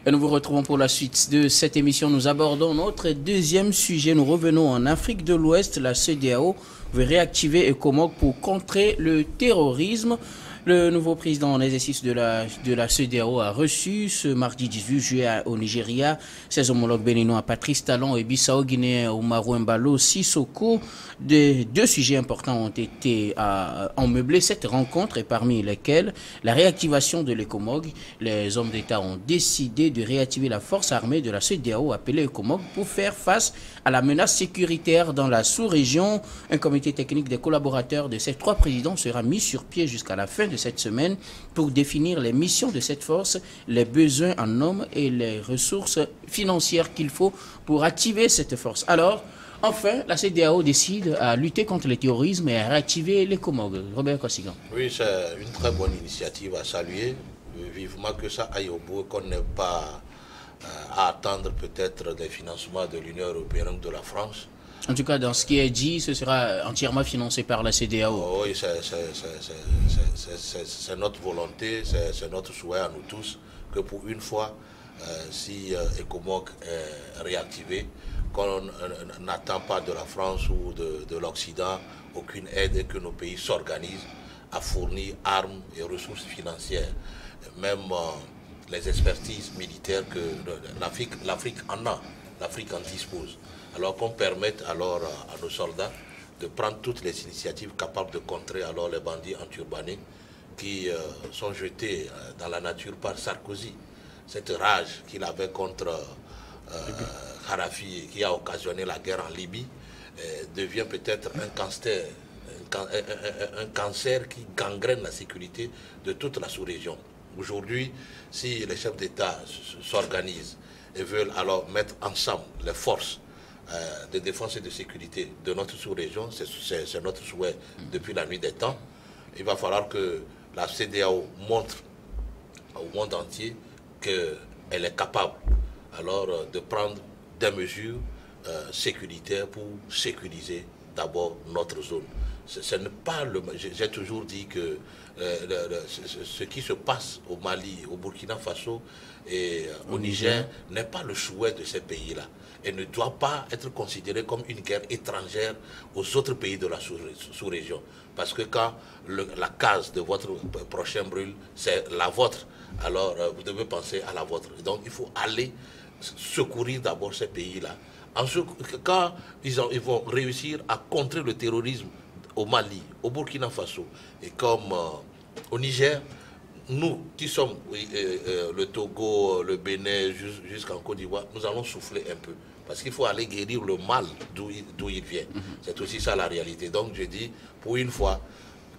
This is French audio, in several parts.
Et nous vous retrouvons pour la suite de cette émission. Nous abordons notre deuxième sujet. Nous revenons en Afrique de l'Ouest. La CEDEAO veut réactiver ECOMOG pour contrer le terrorisme. Le nouveau président en exercice de la CEDEAO a reçu ce mardi 18 juillet au Nigeria ses homologues béninois Patrice Talon et Bissau-Guinéen Umaru Embalo Sissoko. Deux sujets importants ont été emmeublés cette rencontre et parmi lesquels la réactivation de l'ECOMOG. Les hommes d'État ont décidé de réactiver la force armée de la CEDEAO appelée ECOMOG pour faire face à la menace sécuritaire dans la sous-région. Un comité technique des collaborateurs de ces trois présidents sera mis sur pied jusqu'à la fin de cette semaine pour définir les missions de cette force, les besoins en hommes et les ressources financières qu'il faut pour activer cette force. Alors, enfin, la CEDEAO décide à lutter contre le terrorisme et à réactiver l'ECOMOG. Robert Kossigan. Oui, c'est une très bonne initiative à saluer. Vivement que ça aille au bout, qu'on n'ait pas à attendre peut-être des financements de l'Union européenne ou de la France. En tout cas, dans ce qui est dit, ce sera entièrement financé par la CEDEAO. Oui, c'est notre volonté, c'est notre souhait à nous tous que pour une fois, si ECOMOG est réactivé, qu'on n'attend pas de la France ou de l'Occident aucune aide et que nos pays s'organisent à fournir armes et ressources financières. Même les expertises militaires que l'Afrique en a, l'Afrique en dispose. Alors qu'on permette alors à nos soldats de prendre toutes les initiatives capables de contrer alors les bandits enturbanés qui sont jetés dans la nature par Sarkozy. Cette rage qu'il avait contre Kadhafi qui a occasionné la guerre en Libye devient peut-être un cancer qui gangrène la sécurité de toute la sous-région. Aujourd'hui, si les chefs d'État s'organisent et veulent alors mettre ensemble les forces de défense et de sécurité de notre sous-région, c'est notre souhait depuis la nuit des temps, il va falloir que la CEDEAO montre au monde entier qu'elle est capable alors de prendre des mesures sécuritaires pour sécuriser d'abord notre zone. Ce n'est pas j'ai toujours dit que ce qui se passe au Mali, au Burkina Faso et au Niger n'est pas le souhait de ces pays-là et ne doit pas être considéré comme une guerre étrangère aux autres pays de la sous-région. Parce que quand la case de votre prochain brûle, c'est la vôtre, alors vous devez penser à la vôtre. Donc il faut aller secourir d'abord ces pays-là. Quand ils vont réussir à contrer le terrorisme au Mali, au Burkina Faso et comme au Niger, nous qui sommes le Togo, le Bénin, jusqu'en Côte d'Ivoire, nous allons souffler un peu. Parce qu'il faut aller guérir le mal d'où il vient. C'est aussi ça la réalité. Donc je dis, pour une fois,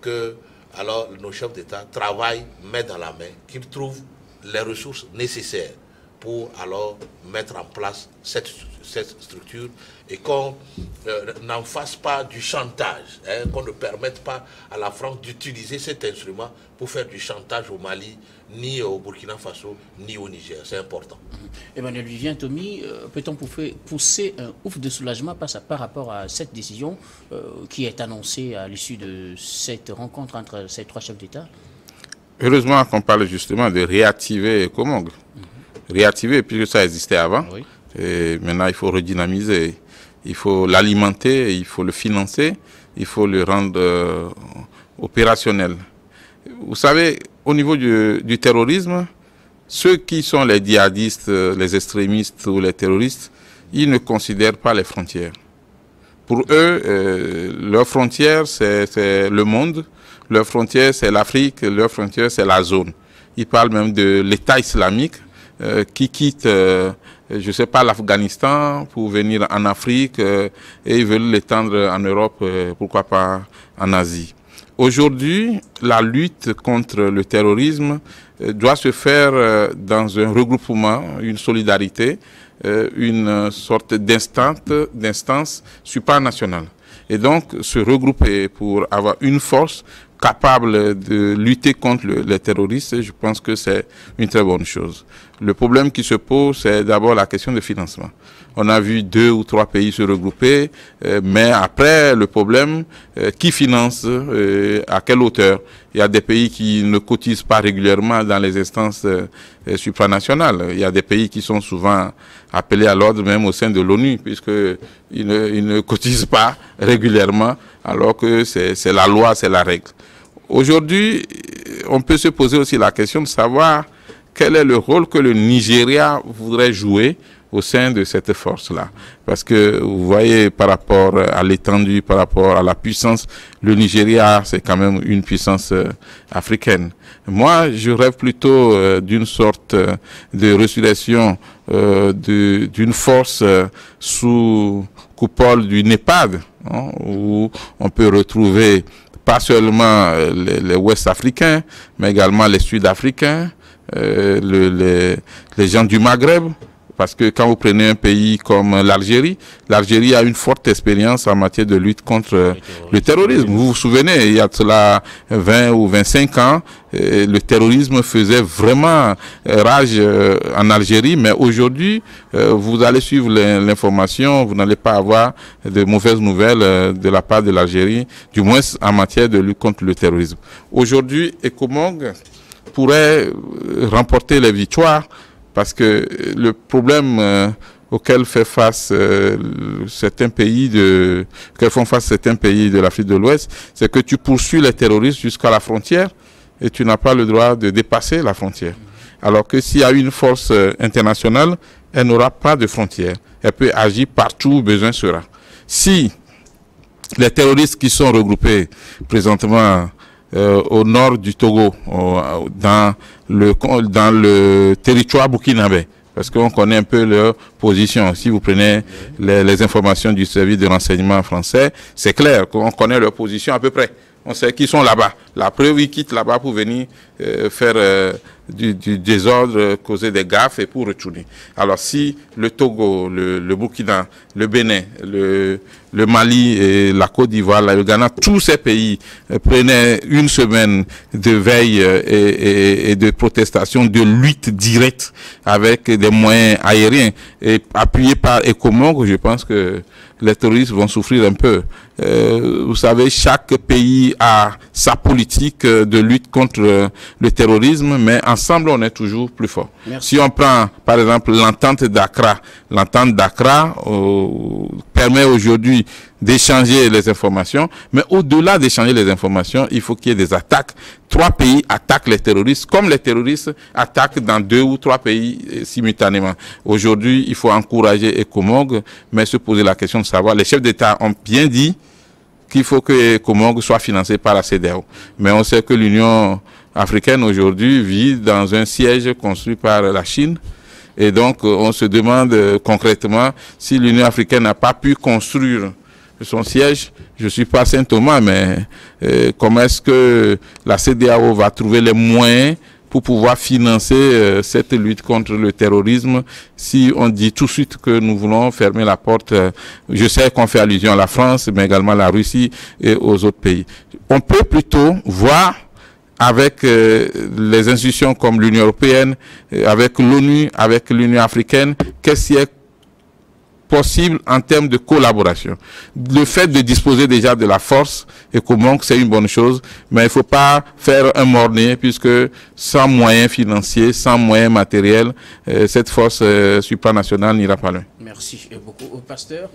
que alors nos chefs d'État travaillent main dans la main, qu'ils trouvent les ressources nécessaires pour alors mettre en place cette structure et qu'on n'en fasse pas du chantage, hein, qu'on ne permette pas à la France d'utiliser cet instrument pour faire du chantage au Mali, ni au Burkina Faso, ni au Niger. C'est important. Emmanuel Vivien Tomi, peut-on pousser un ouf de soulagement par rapport à cette décision qui est annoncée à l'issue de cette rencontre entre ces trois chefs d'État? Heureusement qu'on parle justement de réactiver ECOMOG. Réactiver, puisque ça existait avant. Oui. Et maintenant, il faut redynamiser. Il faut l'alimenter, il faut le financer, il faut le rendre opérationnel. Vous savez, au niveau du terrorisme, ceux qui sont les djihadistes, les extrémistes ou les terroristes, ils ne considèrent pas les frontières. Pour eux, leur frontière, c'est le monde. Leur frontière, c'est l'Afrique. Leur frontière, c'est la zone. Ils parlent même de l'État islamique qui quitte, je ne sais pas, l'Afghanistan pour venir en Afrique et ils veulent l'étendre en Europe, pourquoi pas en Asie. Aujourd'hui, la lutte contre le terrorisme doit se faire dans un regroupement, une solidarité, une sorte d'instance supranationale. Et donc, se regrouper pour avoir une force capable de lutter contre les terroristes, je pense que c'est une très bonne chose. Le problème qui se pose, c'est d'abord la question de financement. On a vu 2 ou 3 pays se regrouper, mais après, le problème, qui finance, à quelle hauteur? Il y a des pays qui ne cotisent pas régulièrement dans les instances supranationales. Il y a des pays qui sont souvent appelés à l'ordre même au sein de l'ONU, puisqu'ils ne cotisent pas régulièrement, alors que c'est la loi, c'est la règle. Aujourd'hui, on peut se poser aussi la question de savoir quel est le rôle que le Nigeria voudrait jouer au sein de cette force-là. Parce que vous voyez, par rapport à l'étendue, par rapport à la puissance, le Nigeria, c'est quand même une puissance africaine. Moi, je rêve plutôt d'une sorte de résurrection d'une force sous coupole du NEPAD, hein, où on peut retrouver pas seulement les Ouest-Africains, mais également les Sud-Africains, les gens du Maghreb. Parce que quand vous prenez un pays comme l'Algérie, l'Algérie a une forte expérience en matière de lutte contre le terrorisme. Vous vous souvenez, il y a cela 20 ou 25 ans, le terrorisme faisait vraiment rage en Algérie, mais aujourd'hui, vous allez suivre l'information, vous n'allez pas avoir de mauvaises nouvelles de la part de l'Algérie, du moins en matière de lutte contre le terrorisme. Aujourd'hui, Ecomog pourrait remporter les victoires, parce que le problème auquel font face certains pays de l'Afrique de l'Ouest, c'est que tu poursuis les terroristes jusqu'à la frontière et tu n'as pas le droit de dépasser la frontière. Alors que s'il y a une force internationale, elle n'aura pas de frontière. Elle peut agir partout où besoin sera. Si les terroristes qui sont regroupés présentement au nord du Togo, dans le territoire burkinabé, parce qu'on connaît un peu leur position. Si vous prenez les informations du service de renseignement français, c'est clair qu'on connaît leur position à peu près. On sait qu'ils sont là-bas. La preuve, ils quittent là-bas pour venir faire du désordre, causer des gaffes et pour retourner. Alors si le Togo, le Burkina, le Bénin, le Mali et la Côte d'Ivoire, le Ghana, tous ces pays prenaient une semaine de veille et de protestation, de lutte directe avec des moyens aériens et appuyés par Ecomog, je pense que les terroristes vont souffrir un peu. Vous savez, chaque pays a sa politique de lutte contre le terrorisme, mais ensemble, on est toujours plus fort. Merci. Si on prend, par exemple, l'entente d'Accra permet aujourd'hui d'échanger les informations, mais au-delà d'échanger les informations, il faut qu'il y ait des attaques. 3 pays attaquent les terroristes, comme les terroristes attaquent dans 2 ou 3 pays simultanément. Aujourd'hui, il faut encourager Ecomog, mais se poser la question de savoir, les chefs d'État ont bien dit qu'il faut que Ecomog soit financé par la CEDEAO. Mais on sait que l'Union africaine aujourd'hui vit dans un siège construit par la Chine. Et donc, on se demande concrètement si l'Union africaine n'a pas pu construire son siège. Je ne suis pas Saint Thomas, mais comment est-ce que la CEDEAO va trouver les moyens pour pouvoir financer cette lutte contre le terrorisme si on dit tout de suite que nous voulons fermer la porte. Je sais qu'on fait allusion à la France, mais également à la Russie et aux autres pays. On peut plutôt voir avec les institutions comme l'Union européenne, avec l'ONU, avec l'Union africaine, qu'est-ce qui est possible en termes de collaboration. Le fait de disposer déjà de la force Ecomog, c'est une bonne chose, mais il ne faut pas faire un morné, puisque sans moyens financiers, sans moyens matériels, cette force supranationale n'ira pas loin. Merci beaucoup, pasteur.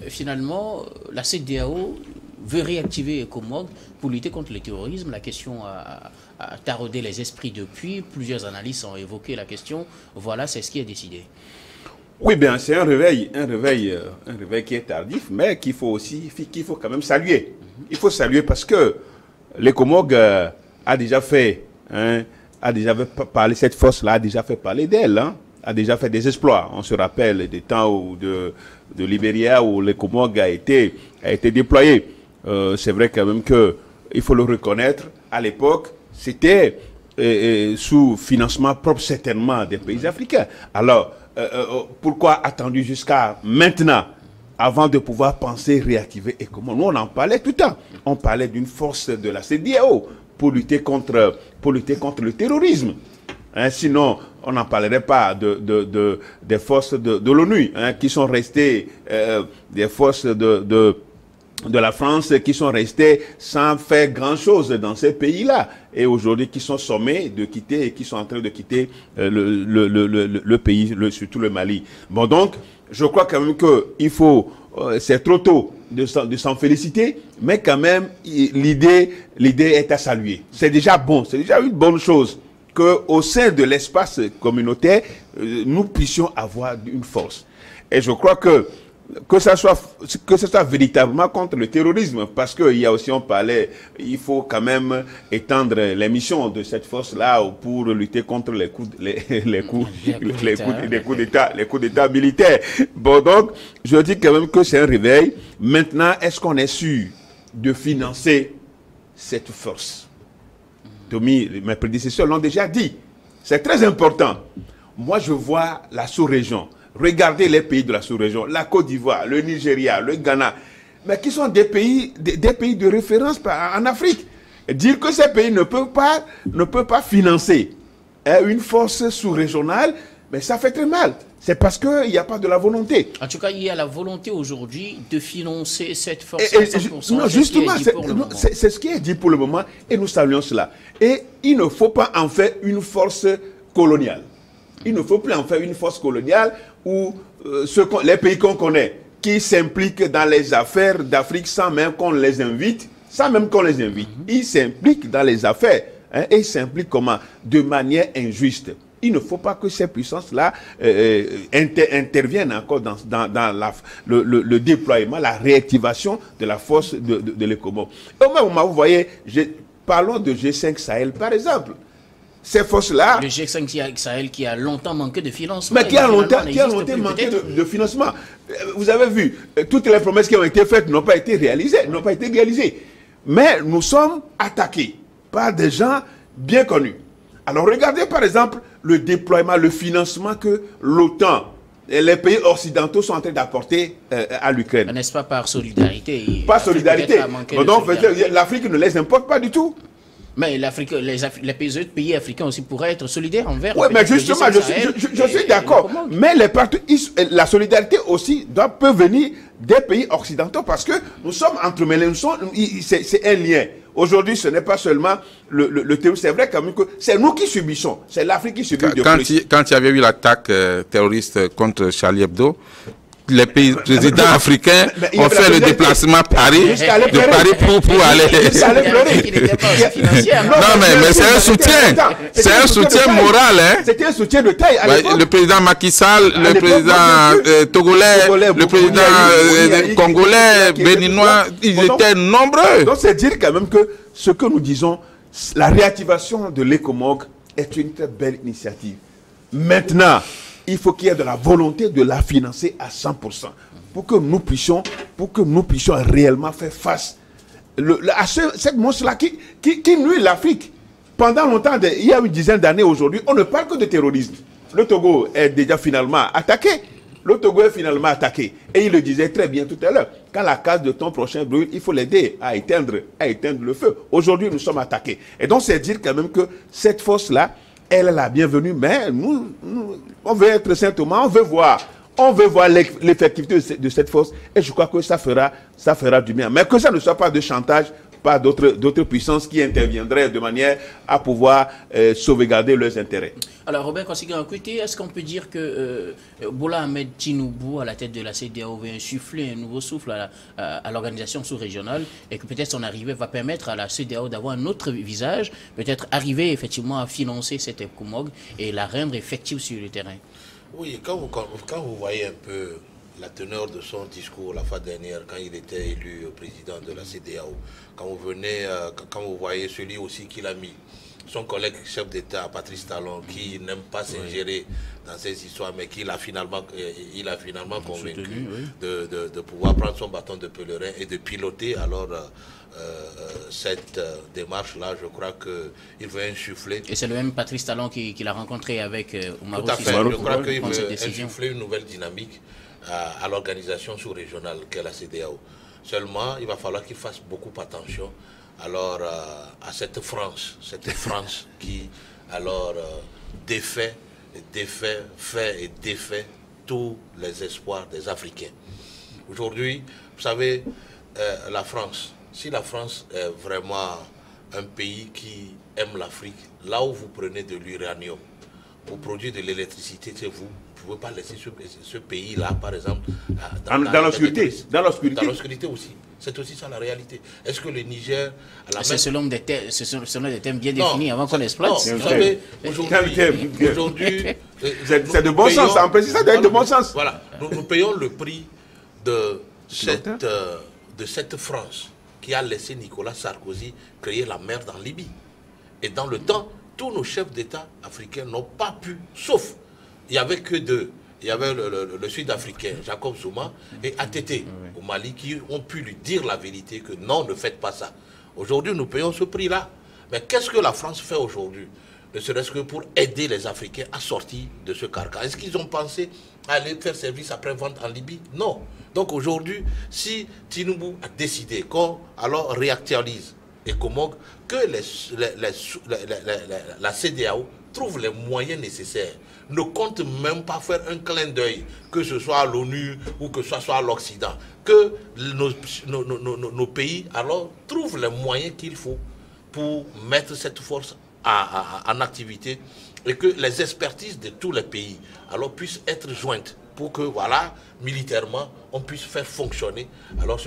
Finalement, la CEDEAO veut réactiver Ecomog pour lutter contre le terrorisme. La question a taraudé les esprits depuis. Plusieurs analystes ont évoqué la question. Voilà, c'est ce qui est décidé. Oui, bien, c'est un réveil qui est tardif, mais qu'il faut quand même saluer. Il faut saluer parce que l'Ecomog a déjà fait parler, cette force-là a déjà fait parler d'elle, hein, a déjà fait des exploits. On se rappelle des temps de Libéria où l'Ecomog a été déployé. C'est vrai quand même que il faut le reconnaître. À l'époque, c'était sous financement propre certainement des pays africains. Alors, pourquoi attendu jusqu'à maintenant avant de pouvoir penser réactiver Ecomog? Nous, on en parlait tout le temps. On parlait d'une force de la CEDEAO pour lutter contre le terrorisme. Hein, sinon, on n'en parlerait pas des forces de l'ONU, hein, qui sont restées, des forces de la France qui sont restées sans faire grand-chose dans ces pays-là. Et aujourd'hui, qui sont sommés de quitter et qui sont en train de quitter le pays, surtout le Mali. Bon, donc, je crois quand même qu'il faut, c'est trop tôt de s'en féliciter, mais quand même, l'idée est à saluer. C'est déjà bon, c'est déjà une bonne chose qu'au sein de l'espace communautaire, nous puissions avoir une force. Et je crois que ça soit véritablement contre le terrorisme, parce qu'il y a aussi, on parlait, il faut quand même étendre les missions de cette force-là pour lutter contre les coups d'État militaires. Bon, donc, je dis quand même que c'est un réveil. Maintenant, est-ce qu'on est sûr de financer cette force? Tommy, mes prédécesseurs l'ont déjà dit. C'est très important. Moi, je vois la sous-région. Regardez les pays de la sous-région, la Côte d'Ivoire, le Nigeria, le Ghana, mais qui sont des pays de référence en Afrique. Dire que ces pays ne peuvent pas financer une force sous-régionale, mais ça fait très mal. C'est parce qu'il n'y a pas de la volonté. En tout cas, il y a la volonté aujourd'hui de financer cette force à 100%. Non, justement, c'est ce qui est dit pour le moment, et nous saluons cela. Et il ne faut pas en faire une force coloniale. Il ne faut plus en faire une force coloniale où les pays qu'on connaît, qui s'impliquent dans les affaires d'Afrique sans même qu'on les invite, ils s'impliquent dans les affaires. Hein, et ils s'impliquent comment? De manière injuste. Il ne faut pas que ces puissances-là interviennent encore dans le déploiement, la réactivation de la force de l'ECOMOG. Au même moment, vous voyez, parlons de G5 Sahel par exemple. Ces forces-là... Le G5 Sahel qui a longtemps manqué de financement. Mais qui a longtemps manqué de financement. Vous avez vu, toutes les promesses qui ont été faites n'ont pas été réalisées, Mais nous sommes attaqués par des gens bien connus. Alors regardez par exemple le déploiement, le financement que l'OTAN et les pays occidentaux sont en train d'apporter à l'Ukraine. N'est-ce pas par solidarité? Par solidarité. Donc l'Afrique ne les importe pas du tout. Mais les pays africains aussi pourraient être solidaires envers... Oui, mais justement, je suis d'accord. Mais la solidarité aussi peut venir des pays occidentaux parce que nous sommes entremêlés. C'est un lien. Aujourd'hui, ce n'est pas seulement le terrorisme. C'est vrai quand même que c'est nous qui subissons. C'est l'Afrique qui subit. Quand il y avait eu l'attaque terroriste contre Charlie Hebdo, les pays présidents africains ont fait le déplacement à Paris, pour aller... Non, mais c'est un soutien. C'est un soutien moral. Hein. C'était un soutien de taille. Le président Macky Sall, le président togolais, le président congolais, béninois, ils étaient nombreux. Donc c'est dire quand même que ce que nous disons, la réactivation de l'ECOMOG est une très belle initiative. Maintenant, il faut qu'il y ait de la volonté de la financer à 100% pour que nous puissions réellement faire face à cette monstre-là qui nuit l'Afrique. Pendant longtemps, il y a une dizaine d'années aujourd'hui, on ne parle que de terrorisme. Le Togo est déjà finalement attaqué. Et il le disait très bien tout à l'heure. Quand la case de ton prochain brûle, il faut l'aider à éteindre le feu. Aujourd'hui, nous sommes attaqués. Et donc, c'est dire quand même que cette force-là, elle est la bienvenue, mais nous, on veut être simplement, on veut voir l'effectivité de cette force, et je crois que ça fera du bien. Mais que ça ne soit pas de chantage par d'autres puissances qui interviendraient de manière à pouvoir sauvegarder leurs intérêts. Alors, Robert Kossigui-Ankuete, est-ce qu'on peut dire que Bola Ahmed Tinubu, à la tête de la CEDEAO, veut insuffler un nouveau souffle à l'organisation sous-régionale et que peut-être son arrivée va permettre à la CEDEAO d'avoir un autre visage, peut-être arriver effectivement à financer cette ECOMOG et la rendre effective sur le terrain? Oui, quand vous voyez un peu la teneur de son discours la fois dernière, quand il était élu président de la CEDEAO, quand vous voyez celui aussi qu'il a mis, son collègue chef d'État, Patrice Talon, qui n'aime pas s'ingérer dans ces histoires, mais qu'il a finalement convaincu de pouvoir prendre son bâton de pèlerin et de piloter alors cette démarche-là, je crois qu'il veut insuffler. Et c'est le même Patrice Talon qui l'a rencontré avec Oumarou. Tout à fait, je crois qu'il veut insuffler une nouvelle dynamique à l'organisation sous-régionale qu'est la CEDEAO. Seulement, il va falloir qu'il fasse beaucoup attention alors à cette France qui alors défait et défait tous les espoirs des Africains. Aujourd'hui, vous savez, la France, si la France est vraiment un pays qui aime l'Afrique, là où vous prenez de l'uranium, pour produire de l'électricité, c'est vous. Vous ne pouvez pas laisser ce pays-là, par exemple, dans l'obscurité. Dans l'obscurité aussi. C'est aussi ça la réalité. Est-ce que le Niger... C'est selon des thèmes bien définis avant qu'on exploite. Non, vous savez, aujourd'hui... c'est de bon sens, en précis, ça doit être de bon sens. Voilà, nous payons le prix de cette France qui a laissé Nicolas Sarkozy créer la merde en Libye. Et dans le temps, tous nos chefs d'État africains n'ont pas pu, sauf, il n'y avait que deux. Il y avait le Sud-Africain, Jacob Zuma, et ATT au Mali, qui ont pu lui dire la vérité que non, ne faites pas ça. Aujourd'hui, nous payons ce prix-là. Mais qu'est-ce que la France fait aujourd'hui? Ne serait-ce que pour aider les Africains à sortir de ce carcan. Est-ce qu'ils ont pensé à aller faire service après-vente en Libye? Non. Donc aujourd'hui, si Tinubu a décidé qu'on alors réactualise ECOMOG, que la CEDEAO trouve les moyens nécessaires, ne compte même pas faire un clin d'œil, que ce soit à l'ONU ou que ce soit à l'Occident, que nos pays alors trouvent les moyens qu'il faut pour mettre cette force en activité et que les expertises de tous les pays alors puissent être jointes pour que, voilà, militairement, on puisse faire fonctionner alors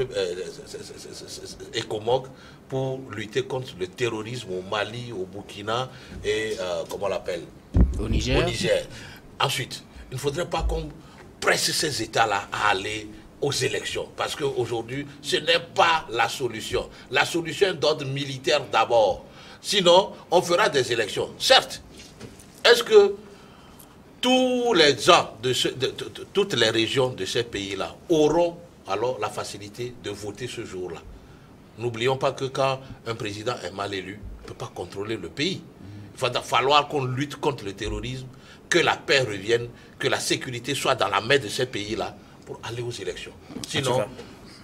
ECOMOG pour lutter contre le terrorisme au Mali, au Burkina et, comment on l'appelle, au Niger. Ensuite, il ne faudrait pas qu'on presse ces États-là à aller aux élections. Parce qu'aujourd'hui, ce n'est pas la solution. La solution est d'ordre militaire d'abord. Sinon, on fera des élections. Certes, est-ce que tous les gens de toutes les régions de ces pays-là auront alors la facilité de voter ce jour-là? N'oublions pas que quand un président est mal élu, il ne peut pas contrôler le pays. Il va falloir qu'on lutte contre le terrorisme, que la paix revienne, que la sécurité soit dans la main de ces pays-là pour aller aux élections. Sinon,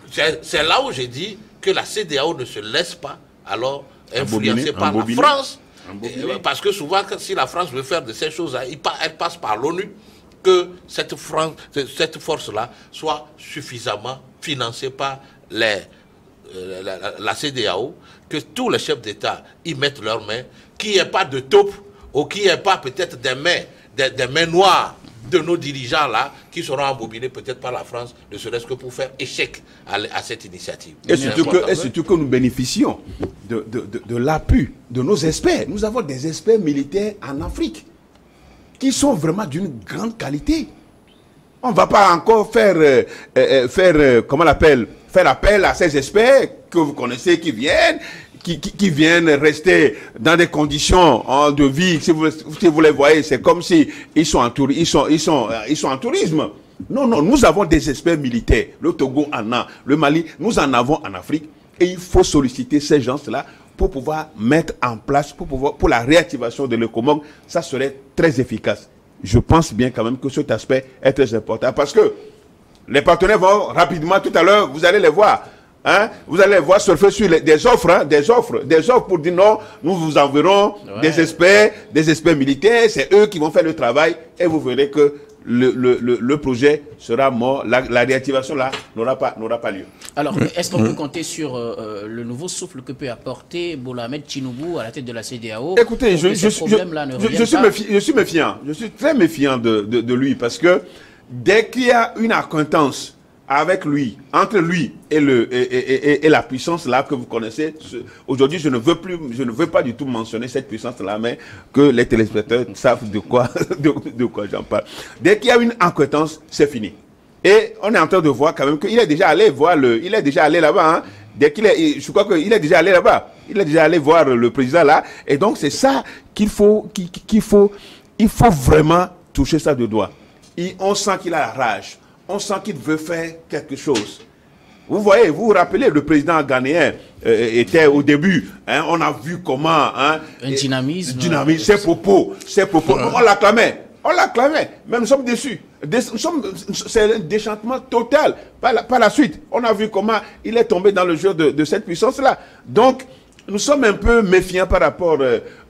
c'est là où j'ai dit que la CEDEAO ne se laisse pas alors influencer par la France. Parce que souvent, si la France veut faire de ces choses-là, elle passe par l'ONU, que cette force-là soit suffisamment financée par la CEDEAO, que tous les chefs d'État y mettent leurs mains, qu'il n'y ait pas de taupe ou qu'il n'y ait pas peut-être des mains noires de nos dirigeants là qui seront embobinés peut-être par la France, ne serait-ce que pour faire échec à cette initiative. Et surtout que nous bénéficions de l'appui de nos experts. Nous avons des experts militaires en Afrique qui sont vraiment d'une grande qualité. On ne va pas encore faire appel à ces experts que vous connaissez qui viennent rester dans des conditions de vie. Si vous les voyez, c'est comme si ils sont en tourisme. Non, nous avons des experts militaires. Le Togo en a, le Mali, nous en avons en Afrique. Et il faut solliciter ces gens-là pour pouvoir mettre en place, pour la réactivation de l'ECOMOG. Ça serait très efficace. Je pense bien quand même que cet aspect est très important parce que les partenaires vont rapidement, tout à l'heure, vous allez les voir. Vous allez les voir surfer sur des offres pour dire non, nous vous enverrons des experts militaires, c'est eux qui vont faire le travail et vous verrez que le projet sera mort, la réactivation là n'aura pas lieu. Alors, est-ce qu'on peut compter sur le nouveau souffle que peut apporter Bola Ahmed Tinubu à la tête de la CEDEAO? Écoutez, je suis méfiant, je suis très méfiant de lui parce que dès qu'il y a une acquaintance avec lui, entre lui et la puissance là que vous connaissez, aujourd'hui je ne veux pas du tout mentionner cette puissance là, mais que les téléspectateurs savent de quoi j'en parle. Dès qu'il y a une acquaintance, c'est fini. Et on est en train de voir quand même qu'il est déjà allé voir il est déjà allé là-bas. Je crois qu'il est déjà allé là-bas. Il est déjà allé voir le président là. Et donc c'est ça il faut vraiment toucher ça de doigt. On sent qu'il a la rage. On sent qu'il veut faire quelque chose. Vous voyez, vous vous rappelez, le président ghanéen était au début. On a vu comment... un dynamisme. Ses propos. On l'acclamait. Même nous sommes déçus. C'est un déchantement total. Par la suite, on a vu comment il est tombé dans le jeu de cette puissance-là. Donc, nous sommes un peu méfiants par rapport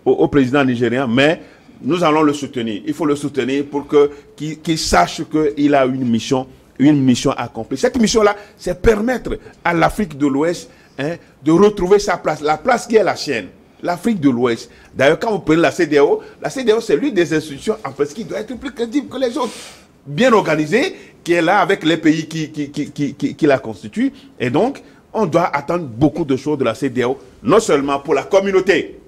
au président nigérien, mais nous allons le soutenir. Il faut le soutenir pour qu'il sache qu'il a une mission accomplie. Cette mission-là, c'est permettre à l'Afrique de l'Ouest de retrouver sa place, la place qui est la sienne. L'Afrique de l'Ouest. D'ailleurs, quand vous prenez la CEDEAO, c'est l'une des institutions en fait qui doit être plus crédible que les autres. Bien organisée, qui est là avec les pays qui la constituent. Et donc, on doit attendre beaucoup de choses de la CEDEAO, non seulement pour la communauté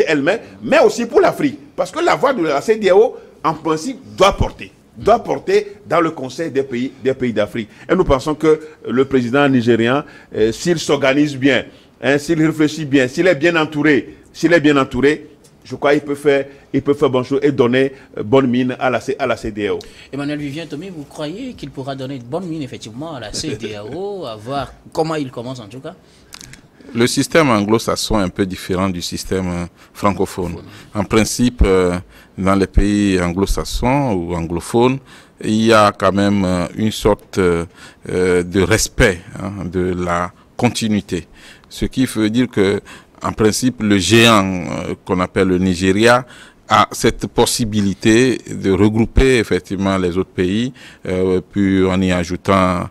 elle-même, mais aussi pour l'Afrique. Parce que la voix de la CEDEAO, en principe, doit porter dans le Conseil des pays d'Afrique. Et nous pensons que le président nigérian, s'il s'organise bien, s'il réfléchit bien, s'il est bien entouré, je crois qu'il peut faire bonne chose et donner bonne mine à la CEDEAO. Emmanuel Vivien Tomé, vous croyez qu'il pourra donner bonne mine effectivement à la CEDEAO, à voir comment il commence en tout cas? Le système anglo-saxon est un peu différent du système francophone. En principe, dans les pays anglo-saxons ou anglophones, il y a quand même une sorte de respect de la continuité. Ce qui veut dire que, en principe, le géant qu'on appelle le Nigeria a cette possibilité de regrouper effectivement les autres pays, puis en y ajoutant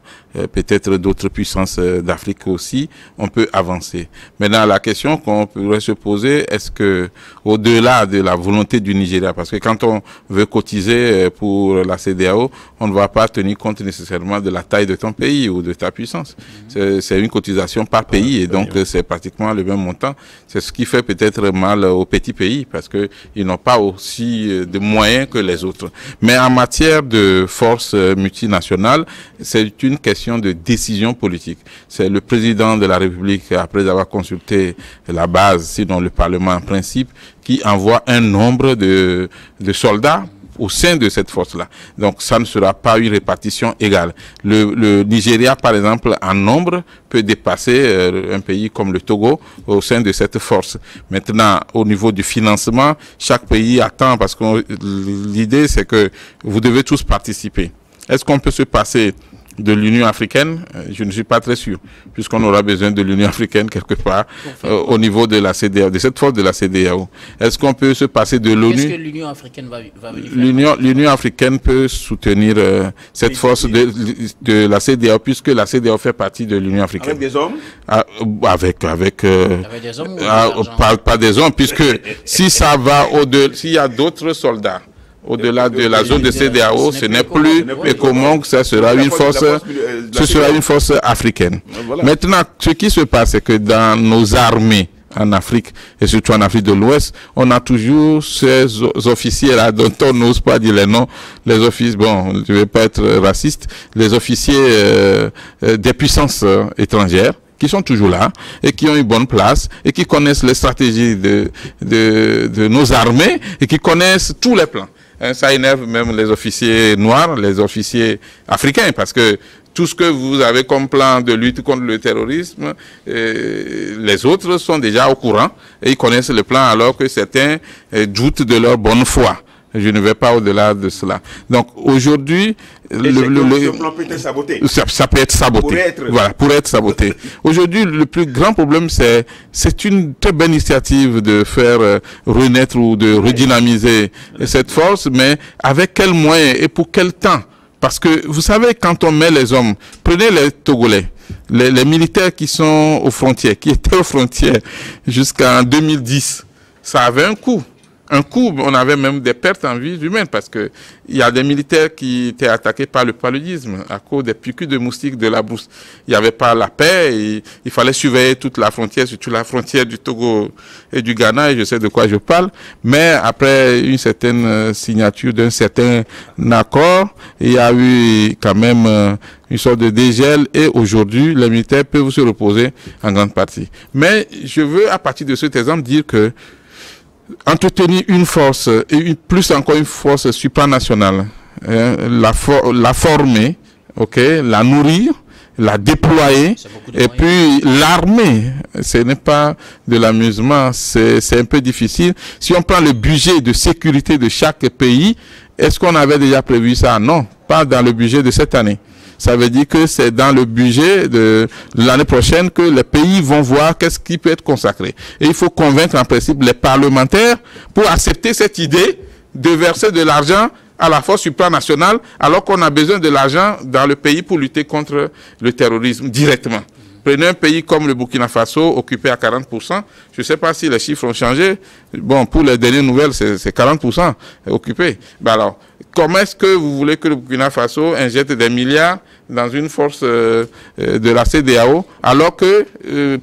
peut-être d'autres puissances d'Afrique aussi, on peut avancer. Maintenant, la question qu'on pourrait se poser, est-ce que, au-delà de la volonté du Nigeria, parce que quand on veut cotiser pour la CEDEAO, on ne va pas tenir compte nécessairement de la taille de ton pays ou de ta puissance. C'est une cotisation par pays et donc c'est pratiquement le même montant. C'est ce qui fait peut-être mal aux petits pays parce que ils n'ont pas aussi de moyens que les autres. Mais en matière de force multinationale, c'est une question de décision politique. C'est le président de la République, après avoir consulté la base, sinon le Parlement en principe, qui envoie un nombre de soldats au sein de cette force-là. Donc, ça ne sera pas une répartition égale. Le Nigeria, par exemple, en nombre, peut dépasser un pays comme le Togo au sein de cette force. Maintenant, au niveau du financement, chaque pays attend, parce que l'idée, c'est que vous devez tous participer. Est-ce qu'on peut se passer de l'Union africaine? Je ne suis pas très sûr, puisqu'on aura besoin de l'Union africaine quelque part au niveau de la CEDEAO, de cette force de la CEDEAO. Est-ce qu'on peut se passer de l'ONU? Qu'est-ce que l'Union africaine va venir faire? L'Union africaine peut soutenir cette force de la CEDEAO, puisque la CEDEAO fait partie de l'Union africaine. Avec des hommes? Avec des hommes ou pas des hommes, puisque si ça va s'il y a d'autres soldats au-delà de la zone de CEDEAO, ce n'est plus ECOMOG, ça sera une force africaine. Voilà. Maintenant, ce qui se passe, c'est que dans nos armées en Afrique, et surtout en Afrique de l'Ouest, on a toujours ces officiers-là dont on n'ose pas dire les noms, les officiers, bon, je ne vais pas être raciste, les officiers des puissances étrangères, qui sont toujours là et qui ont une bonne place et qui connaissent les stratégies de nos armées et qui connaissent tous les plans. Ça énerve même les officiers noirs, les officiers africains, parce que tout ce que vous avez comme plan de lutte contre le terrorisme, les autres sont déjà au courant et ils connaissent le plan alors que certains doutent de leur bonne foi. Je ne vais pas au-delà de cela. Donc aujourd'hui, le plan peut être saboté. Ça peut être saboté. Pour être saboté. Aujourd'hui, le plus grand problème, c'est une très belle initiative de faire renaître ou de redynamiser cette force, mais avec quels moyens et pour quel temps? Parce que vous savez, quand on met les hommes, prenez les Togolais, les militaires qui sont aux frontières, qui étaient aux frontières jusqu'en 2010, ça avait un coût. On avait même des pertes en vie humaine parce que il y a des militaires qui étaient attaqués par le paludisme à cause des piqûres de moustiques de la brousse. Il n'y avait pas la paix, il fallait surveiller toute la frontière, surtout la frontière du Togo et du Ghana, et je sais de quoi je parle. Mais après une certaine signature d'un certain accord, il y a eu quand même une sorte de dégel et aujourd'hui, les militaires peuvent se reposer en grande partie. Mais je veux, à partir de cet exemple, dire que entretenir une force, et plus encore une force supranationale, la former, la nourrir, la déployer, et puis l'armer, ce n'est pas de l'amusement, c'est un peu difficile. Si on prend le budget de sécurité de chaque pays, est-ce qu'on avait déjà prévu ça? Non, pas dans le budget de cette année. Ça veut dire que c'est dans le budget de l'année prochaine que les pays vont voir qu'est-ce qui peut être consacré. Et il faut convaincre en principe les parlementaires pour accepter cette idée de verser de l'argent à la force supranationale alors qu'on a besoin de l'argent dans le pays pour lutter contre le terrorisme directement. Prenez un pays comme le Burkina Faso, occupé à 40%. Je ne sais pas si les chiffres ont changé. Bon, pour les dernières nouvelles, c'est 40% occupé. Ben alors, comment est-ce que vous voulez que le Burkina Faso injecte des milliards dans une force de la CEDEAO, alors que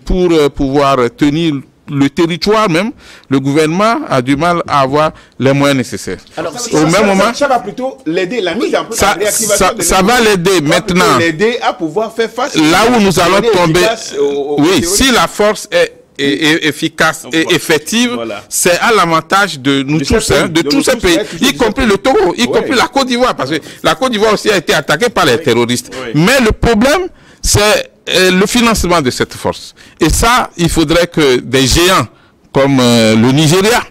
pour pouvoir tenir le territoire même, le gouvernement a du mal à avoir les moyens nécessaires. Alors, au même moment, ça va plutôt l'aider, la mise en place, la réactivation ça va l'aider maintenant. L'aider à pouvoir faire face. Là où nous allons tomber, oui, si la force est efficace et effective, voilà, c'est à l'avantage de nous tous, de tous ces pays, y compris le Togo, y compris la Côte d'Ivoire, parce que la Côte d'Ivoire aussi a été attaquée par les terroristes. Mais le problème, c'est le financement de cette force. Et ça, il faudrait que des géants comme le Nigeria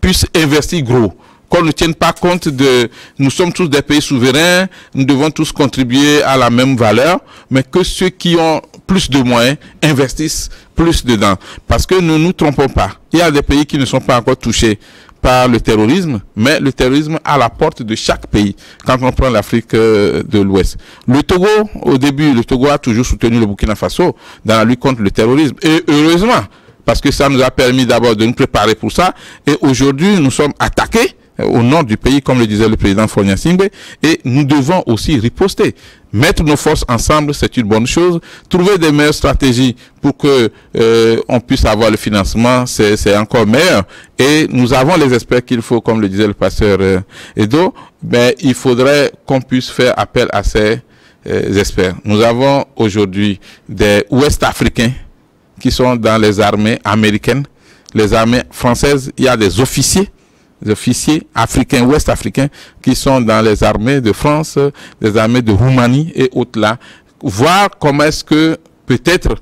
puissent investir gros. Qu'on ne tienne pas compte de... Nous sommes tous des pays souverains, nous devons tous contribuer à la même valeur, mais que ceux qui ont plus de moyens investissent plus dedans. Parce que ne nous trompons pas. Il y a des pays qui ne sont pas encore touchés par le terrorisme, mais le terrorisme à la porte de chaque pays, quand on prend l'Afrique de l'Ouest. Le Togo, au début, le Togo a toujours soutenu le Burkina Faso dans la lutte contre le terrorisme. Et heureusement, parce que ça nous a permis d'abord de nous préparer pour ça. Et aujourd'hui, nous sommes attaqués au nord du pays, comme le disait le président Fonia Singbe, et nous devons aussi riposter. Mettre nos forces ensemble, c'est une bonne chose. Trouver des meilleures stratégies pour que on puisse avoir le financement, c'est encore meilleur. Et nous avons les experts qu'il faut, comme le disait le pasteur Edo, mais il faudrait qu'on puisse faire appel à ces experts. Nous avons aujourd'hui des Ouest-Africains qui sont dans les armées américaines, les armées françaises. Il y a des officiers africains, ouest-africains, qui sont dans les armées de France, les armées de Roumanie et autres là. Voir comment est-ce que, peut-être,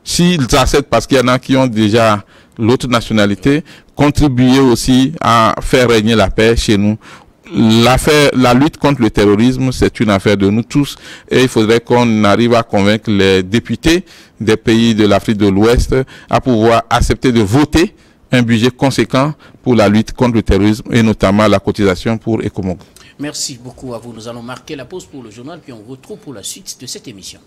s'ils acceptent, parce qu'il y en a qui ont déjà l'autre nationalité, contribuer aussi à faire régner la paix chez nous. La lutte contre le terrorisme, c'est une affaire de nous tous, et il faudrait qu'on arrive à convaincre les députés des pays de l'Afrique de l'Ouest à pouvoir accepter de voter un budget conséquent pour la lutte contre le terrorisme et notamment la cotisation pour ECOMOG. Merci beaucoup à vous. Nous allons marquer la pause pour le journal, puis on retrouve pour la suite de cette émission.